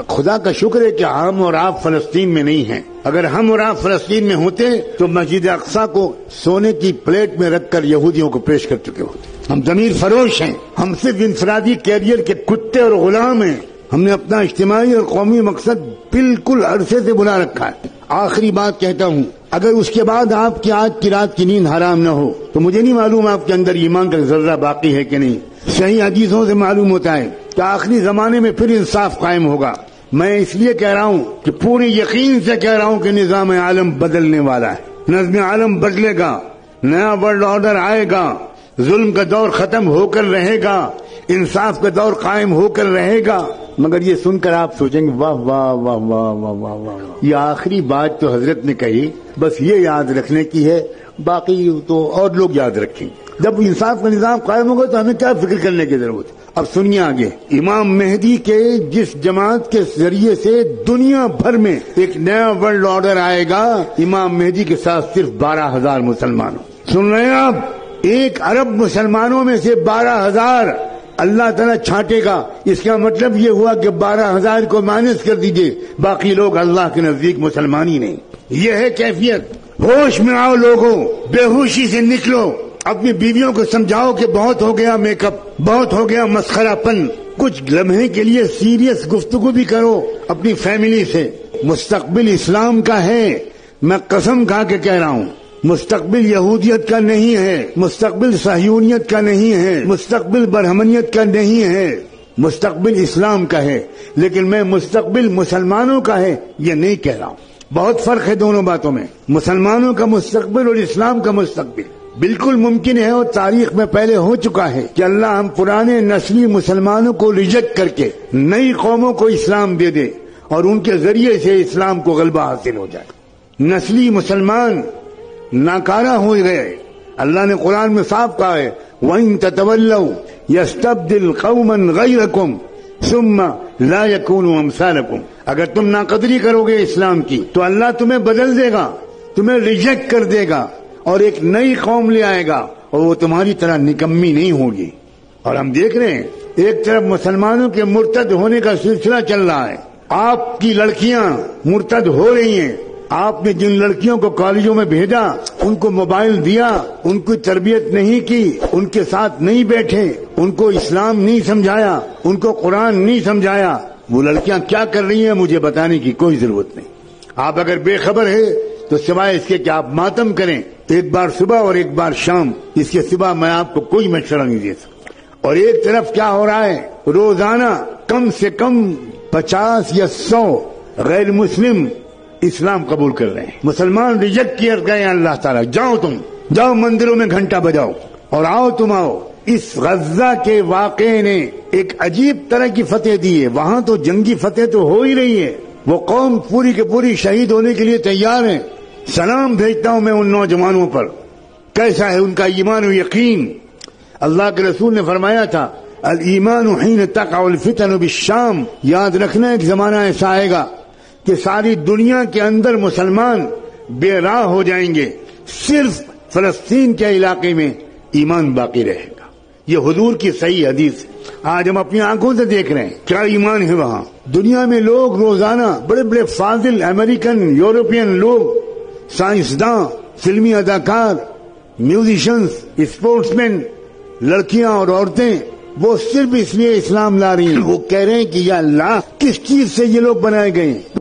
خدا کا شکر ہے کہ ہم اور آپ فلسطین میں نہیں ہیں. اگر ہم اور آپ فلسطین میں ہوتے تو مسجد اقصی کو سونے کی پلیٹ میں رکھ کر یہودیوں کو پیش کر چکے ہوتے. ہم ضمیر فروش ہیں. ہم صرف انفرادی کیریئر کے کتے اور غلام ہیں. ہم نے اپنا اجتماعی اور قومی مقصد بالکل عرصے سے بلا رکھا ہے. آخری بات کہتا ہوں، اگر اس کے بعد آپ کی آج کی رات کی نیند حرام نہ ہو تو مجھے نہیں معلوم آپ کے اندر ایمان کا ذرہ باقی ہے کہ نہیں. صحیح حدیثوں سے معلوم ہوتا ہے کہ آخری زمانے میں پھر انصاف قائم ہوگا. میں اس لیے کہہ رہا ہوں کہ پوری یقین سے کہہ رہا ہوں کہ نظام عالم بدلنے والا ہے. نظم عالم بدلے گا، نیا ورلڈ آرڈر آئے گا، ظلم کا دور ختم ہو کر رہے گا، انصاف کا دور قائم ہو کر رہے گا. مگر یہ سن کر آپ سوچیں گے واہ واہ واہ واہ واہ واہ واہ، یہ آخری بات تو حضرت نے کہی، بس یہ یاد رکھنے کی ہے، باقی تو اور لوگ یاد رکھیں گے. جب انصاف کا نظام قائم ہوگا تو ہمیں کیا فکر کرنے کی ضرورت ہے. اب سنیے آگے، امام مہدی کے جس جماعت کے ذریعے سے دنیا بھر میں ایک نیا ورلڈ آرڈر آئے گا، امام مہدی کے ساتھ صرف 12,000 مسلمانوں. سن رہے ہیں آپ؟ 1 ارب مسلمانوں میں سے 12,000 اللہ تعالیٰ چھانٹے گا. اس کا مطلب یہ ہوا کہ 12,000 کو مائنس کر دیجئے، باقی لوگ اللہ کے نزدیک مسلمان ہی نہیں. یہ ہے کیفیت. ہوش میں آؤ لوگوں، بے ہوشی سے نکلو. اپنی بیویوں کو سمجھاؤ کہ بہت ہو گیا میک اپ، بہت ہو گیا مسخرہ پن. کچھ لمحے کے لیے سیریس گفتگو بھی کرو اپنی فیملی سے. مستقبل اسلام کا ہے، میں قسم کھا کے کہہ رہا ہوں. مستقبل یہودیت کا نہیں ہے، مستقبل صہیونیت کا نہیں ہے، مستقبل برہمنیت کا نہیں ہے، مستقبل اسلام کا ہے. لیکن میں مستقبل مسلمانوں کا ہے یہ نہیں کہہ رہا ہوں. بہت فرق ہے دونوں باتوں میں. مسلمانوں کا مستقبل اور اسلام کا مستقبل. بالکل ممکن ہے اور تاریخ میں پہلے ہو چکا ہے کہ اللہ ہم پرانے نسلی مسلمانوں کو ریجیکٹ کر کے نئی قوموں کو اسلام دے دے اور ان کے ذریعے سے اسلام کو غلبہ حاصل ہو جائے. نسلی مسلمان ناکارہ ہو گئے. اللہ نے قرآن میں صاف کہا ہے وَإِن تَتَوَلَّوْا يَسْتَبْدِلْ قَوْمًا غَيْرَكُمْ ثُمَّ لَا يَكُونُوا أَمْثَالَكُمْ. اگر تم ناقدری کرو گے اسلام کی تو اللہ تمہیں بدل دے گا، تمہیں ریجیکٹ کر دے گا اور ایک نئی قوم لے آئے گا اور وہ تمہاری طرح نکمی نہیں ہوگی. اور ہم دیکھ رہے ہیں ایک طرف مسلمانوں کے مرتد ہونے کا سلسلہ چل رہا ہے. آپ کی لڑکیاں مرتد ہو رہی ہیں. آپ نے جن لڑکیوں کو کالجوں میں بھیجا، ان کو موبائل دیا، ان کی تربیت نہیں کی، ان کے ساتھ نہیں بیٹھے، ان کو اسلام نہیں سمجھایا، ان کو قرآن نہیں سمجھایا، وہ لڑکیاں کیا کر رہی ہیں مجھے بتانے کی کوئی ضرورت نہیں. آپ اگر بے خبر ہے تو سوائے اس کے کہ آپ ماتم کریں، ایک بار صبح اور ایک بار شام، اس کے سوا میں آپ کو کوئی مشورہ نہیں دے سکتا. اور ایک طرف کیا ہو رہا ہے، روزانہ کم سے کم 50 یا 100 غیر مسلم اسلام قبول کر رہے ہیں. مسلمان ریجیکٹ کیے گئے ہیں. اللہ تعالیٰ جاؤ تم جاؤ مندروں میں گھنٹہ بجاؤ اور آؤ تم آؤ. اس غزہ کے واقعے نے ایک عجیب طرح کی فتح دی ہے. وہاں تو جنگی فتح تو ہو ہی رہی ہے، وہ قوم پوری کے پوری شہید ہونے کے لیے تیار ہے. سلام بھیجتا ہوں میں ان نوجوانوں پر، کیسا ہے ان کا ایمان و یقین. اللہ کے رسول نے فرمایا تھا الایمان حین تقع الفتن بالشام. یاد رکھنا ایک زمانہ ایسا آئے گا کہ ساری دنیا کے اندر مسلمان بے راہ ہو جائیں گے، صرف فلسطین کے علاقے میں ایمان باقی رہے گا. یہ حضور کی صحیح حدیث ہے. آج ہم اپنی آنکھوں سے دیکھ رہے ہیں کیا ایمان ہے وہاں. دنیا میں لوگ روزانہ بڑے بڑے فاضل امریکن یورپین لوگ، سائنسداں، فلمی اداکار، میوزیشنز، اسپورٹس مین، لڑکیاں اور عورتیں، وہ صرف اس لیے اسلام لا رہی ہیں. وہ کہہ رہے ہیں کہ یا اللہ کس چیز سے یہ لوگ بنائے گئے ہیں.